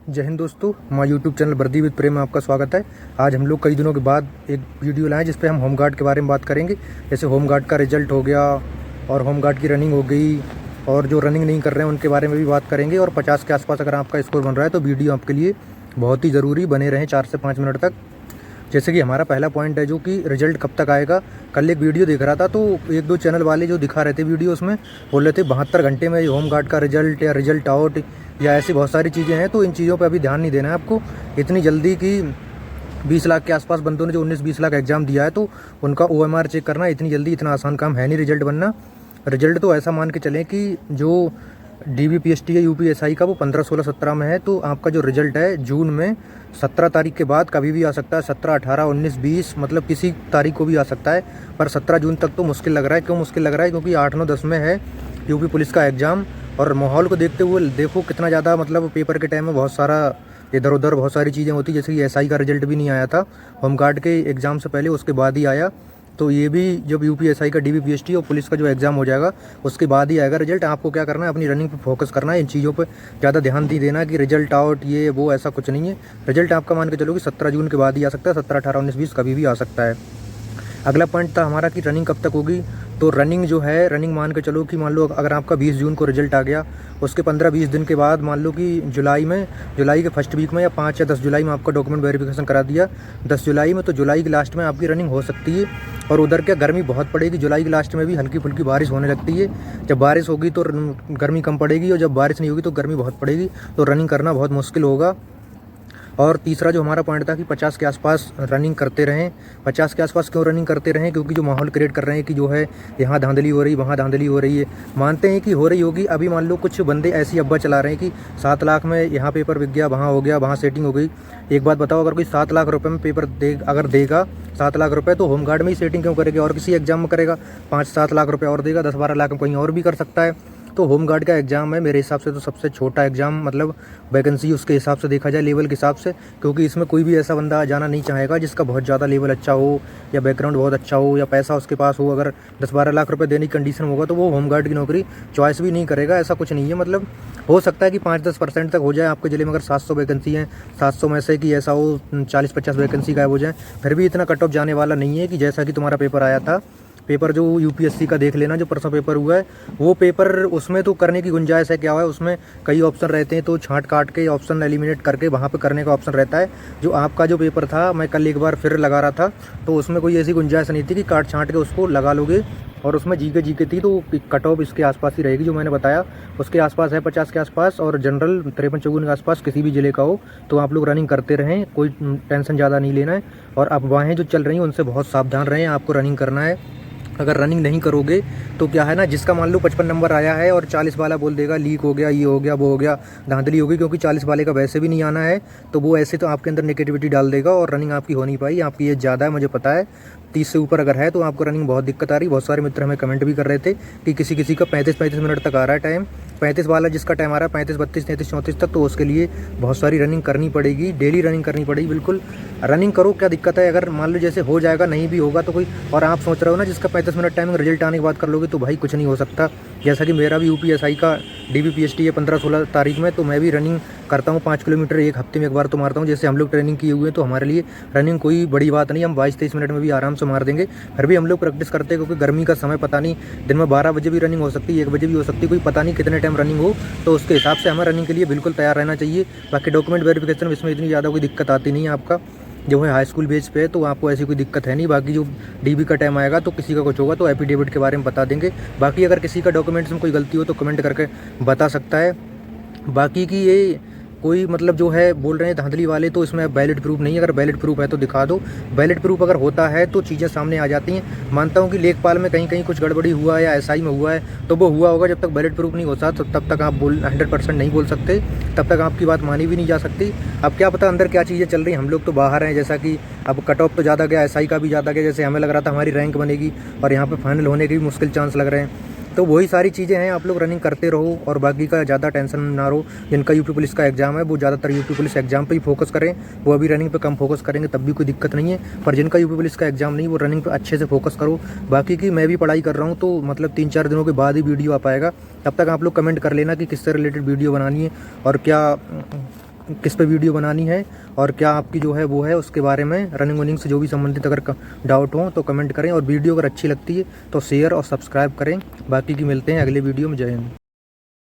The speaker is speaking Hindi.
जय हिंद दोस्तों, हमारे यूट्यूब चैनल वर्दी विद प्रेम में आपका स्वागत है। आज हम लोग कई दिनों के बाद एक वीडियो लाए जिस पे हम होमगार्ड के बारे में बात करेंगे। जैसे होमगार्ड का रिजल्ट हो गया और होमगार्ड की रनिंग हो गई, और जो रनिंग नहीं कर रहे हैं उनके बारे में भी बात करेंगे। और 50 के आसपास अगर आपका स्कोर बन रहा है तो वीडियो आपके लिए बहुत ही ज़रूरी, बने रहें 4 से 5 मिनट तक। जैसे कि हमारा पहला पॉइंट है जो कि रिजल्ट कब तक आएगा। कल एक वीडियो देख रहा था तो एक दो चैनल वाले जो दिखा रहे थे वीडियो, उसमें बोल रहे थे 72 घंटे में होमगार्ड का रिजल्ट या रिजल्ट आउट या ऐसी बहुत सारी चीज़ें हैं। तो इन चीज़ों पे अभी ध्यान नहीं देना है आपको इतनी जल्दी कि 20 लाख के आसपास बंदों ने जो 19-20 लाख एग्जाम दिया है तो उनका OMR चेक करना इतनी जल्दी इतना आसान काम है नहीं रिजल्ट बनना। रिजल्ट तो ऐसा मान के चलें कि जो DBPST है UPSI का वो 15, 16, 17 में है। तो आपका जो रिजल्ट है जून में 17 तारीख के बाद कभी भी आ सकता है। 17, 18, 19, 20 मतलब किसी तारीख को भी आ सकता है। पर 17 जून तक तो मुश्किल लग रहा है। क्यों मुश्किल लग रहा है? क्योंकि 8, 9, 10 में है यूपी पुलिस का एग्ज़ाम। और माहौल को देखते हुए देखो कितना ज़्यादा, मतलब पेपर के टाइम में बहुत सारा इधर उधर बहुत सारी चीज़ें होती। जैसे कि SI का रिजल्ट भी नहीं आया था होमगार्ड के एग्ज़ाम से पहले, उसके बाद ही आया। तो ये भी जब UPSI का DBPST और पुलिस का जो एग्ज़ाम हो जाएगा उसके बाद ही आएगा रिजल्ट। आपको क्या करना है, अपनी रनिंग पे फोकस करना है, इन चीज़ों पे ज़्यादा ध्यान नहीं देना कि रिजल्ट आउट ये वो, ऐसा कुछ नहीं है। रिजल्ट आपका मान के चलो कि 17 जून के बाद ही आ सकता है। 17, 18, 19, 20 कभी भी आ सकता है। अगला पॉइंट था हमारा कि रनिंग कब तक होगी। तो रनिंग जो है, रनिंग मान के चलो कि मान लो अगर आपका 20 जून को रिजल्ट आ गया, उसके 15-20 दिन के बाद मान लो कि जुलाई के फर्स्ट वीक में या 5 या 10 जुलाई में आपका डॉक्यूमेंट वेरिफिकेशन करा दिया 10 जुलाई में, तो जुलाई के लास्ट में आपकी रनिंग हो सकती है। और उधर क्या गर्मी बहुत पड़ेगी, जुलाई के लास्ट में भी हल्की फुल्की बारिश होने लगती है। जब बारिश होगी तो गर्मी कम पड़ेगी, और जब बारिश नहीं होगी तो गर्मी बहुत पड़ेगी, तो रनिंग करना बहुत मुश्किल होगा। और तीसरा जो हमारा पॉइंट था कि 50 के आसपास रनिंग करते रहें। 50 के आसपास क्यों रनिंग करते रहें? क्योंकि जो माहौल क्रिएट कर रहे हैं कि जो है यहाँ धांधली हो रही, वहाँ धांधली हो रही है। मानते हैं कि हो रही होगी। अभी मान लो कुछ बंदे ऐसी अब्बा चला रहे हैं कि 7 लाख में यहाँ पेपर बिक गया, वहाँ हो गया, वहाँ सेटिंग हो गई। एक बात बताओ, अगर कोई 7 लाख रुपये में पेपर अगर देगा 7 लाख रुपये, तो होमगार्ड में ही सेटिंग क्यों करेगा और किसी एग्जाम में करेगा? 5-7 लाख रुपये और देगा, 10-12 लाख में कहीं और भी कर सकता है। तो होमगार्ड का एग्ज़ाम है मेरे हिसाब से तो सबसे छोटा एग्ज़ाम, मतलब वैकेंसी उसके हिसाब से देखा जाए, लेवल के हिसाब से। क्योंकि इसमें कोई भी ऐसा बंदा जाना नहीं चाहेगा जिसका बहुत ज़्यादा लेवल अच्छा हो या बैकग्राउंड बहुत अच्छा हो या पैसा उसके पास हो। अगर 10-12 लाख रुपए देने की कंडीशन होगा तो वो होमगार्ड की नौकरी चॉइस भी नहीं करेगा। ऐसा कुछ नहीं है, मतलब हो सकता है कि 5-10% तक हो जाए आपके ज़िले में। अगर 700 वैकेंसी हैं, 700 में से कि ऐसा हो 40-50 वैकेंसी गायब हो जाए, फिर भी इतना कट ऑफ जाने वाला नहीं है कि जैसा कि तुम्हारा पेपर आया था। पेपर जो UPSC का देख लेना, जो परसों पेपर हुआ है वो पेपर, उसमें तो करने की गुंजाइश है। क्या हुआ है उसमें, कई ऑप्शन रहते हैं तो छांट काट के ऑप्शन एलिमिनेट करके वहाँ पे करने का ऑप्शन रहता है। जो आपका जो पेपर था, मैं कल एक बार फिर लगा रहा था, तो उसमें कोई ऐसी गुंजाइश नहीं थी कि काट छांट के उसको लगा लोगे। और उसमें जीके थी, तो कट ऑफ इसके आसपास ही रहेगी जो मैंने बताया, उसके आसपास है 50 के आसपास। और जनरल 53-54 के आसपास किसी भी ज़िले का हो तो आप लोग रनिंग करते रहें, कोई टेंशन ज़्यादा नहीं लेना है। और अफवाहें जो चल रही हैं उनसे बहुत सावधान रहें, आपको रनिंग करना है। अगर रनिंग नहीं करोगे तो क्या है ना, जिसका मान लो 55 नंबर आया है और 40 वाला बोल देगा लीक हो गया, ये हो गया, वो हो गया, धांधली होगी। क्योंकि 40 वाले का वैसे भी नहीं आना है, तो वो ऐसे तो आपके अंदर नेगेटिविटी डाल देगा और रनिंग आपकी हो नहीं पाई। आपकी एज ज़्यादा है, मुझे पता है, 30 से ऊपर अगर है तो आपको रनिंग बहुत दिक्कत आ रही। बहुत सारे मित्र हमें कमेंट भी कर रहे थे कि किसी का 35 मिनट तक आ रहा है टाइम। 35 वाला जिसका टाइम आ रहा है 35, 32, 33, 34 तक, तो उसके लिए बहुत सारी रनिंग करनी पड़ेगी, डेली रनिंग करनी पड़ेगी। बिल्कुल रनिंग करो, क्या दिक्कत है? अगर मान लो जैसे हो जाएगा, नहीं भी होगा तो कोई, और आप सोच रहे हो ना जिसका 35 मिनट टाइमिंग, रिजल्ट आने के बाद कर लोगे, तो भाई कुछ नहीं हो सकता। जैसा कि मेरा भी UPSI का DBPST है 15-16 तारीख में, तो मैं भी रनिंग करता हूँ 5 किलोमीटर एक हफ्ते में एक बार तो मारता हूँ। जैसे हम लोग ट्रेनिंग किए हुए हैं तो हमारे लिए रनिंग कोई बड़ी बात नहीं, हम 22-23 मिनट में भी आराम से मार देंगे। फिर भी हम लोग प्रैक्टिस करते हैं क्योंकि गर्मी का समय पता नहीं, दिन में 12 बजे भी रनिंग हो सकती है, 1 बजे भी हो सकती है, कोई पता नहीं कितने टाइम रनिंग हो। तो उसके हिसाब से हमें रनिंग के लिए बिल्कुल तैयार रहना चाहिए। बाकी डॉक्यूमेंट वेरिफिकेशन इसमें इतनी ज़्यादा कोई दिक्कत आती नहीं है। आपका जो है हाई स्कूल बेस पे है तो आपको ऐसी कोई दिक्कत है नहीं। बाकी जो DB का टाइम आएगा तो किसी का कुछ होगा तो एफिडेविट के बारे में बता देंगे। बाकी अगर किसी का डॉक्यूमेंट्स में कोई गलती हो तो कमेंट करके बता सकता है। बाकी की ये कोई मतलब जो है बोल रहे हैं धांधली वाले, तो इसमें वैलिड प्रूफ नहीं है। अगर वैलिड प्रूफ है तो दिखा दो। वैलिड प्रूफ अगर होता है तो चीज़ें सामने आ जाती हैं। मानता हूँ कि लेखपाल में कहीं कहीं कुछ गड़बड़ी हुआ है या SI में हुआ है तो वो हुआ होगा। जब तक वैलिड प्रूफ नहीं होता तो तब तक आप 100% नहीं बोल सकते, तब तक आपकी बात मानी भी नहीं जा सकती। अब क्या पता अंदर क्या चीज़ें चल रही हैं, हम लोग तो बाहर हैं। जैसा कि अब कट ऑफ तो ज़्यादा गया, SI का भी ज़्यादा गया, जैसे हमें लग रहा था हमारी रैंक बनेगी और यहाँ पर फाइनल होने के भी मुश्किल चांस लग रहे हैं। तो वही सारी चीज़ें हैं, आप लोग रनिंग करते रहो और बाकी का ज़्यादा टेंशन ना रहो। जिनका यूपी पुलिस का एग्ज़ाम है वो ज़्यादातर यूपी पुलिस एग्ज़ाम पे ही फोकस करें, वो अभी रनिंग पे कम फोकस करेंगे तब भी कोई दिक्कत नहीं है। पर जिनका यूपी पुलिस का एग्ज़ाम नहीं, वो रनिंग पे अच्छे से फोकस करो। बाकी की मैं भी पढ़ाई कर रहा हूँ तो मतलब 3-4 दिनों के बाद ही वीडियो आ पाएगा। तब तक आप लोग कमेंट कर लेना कि किससे रिलेटेड वीडियो बनानी है और क्या किस पे वीडियो बनानी है और क्या आपकी जो है वो है उसके बारे में रनिंग वनिंग से जो भी संबंधित अगर डाउट हो तो कमेंट करें। और वीडियो अगर अच्छी लगती है तो शेयर और सब्सक्राइब करें। बाकी की मिलते हैं अगले वीडियो में। जय हिंद।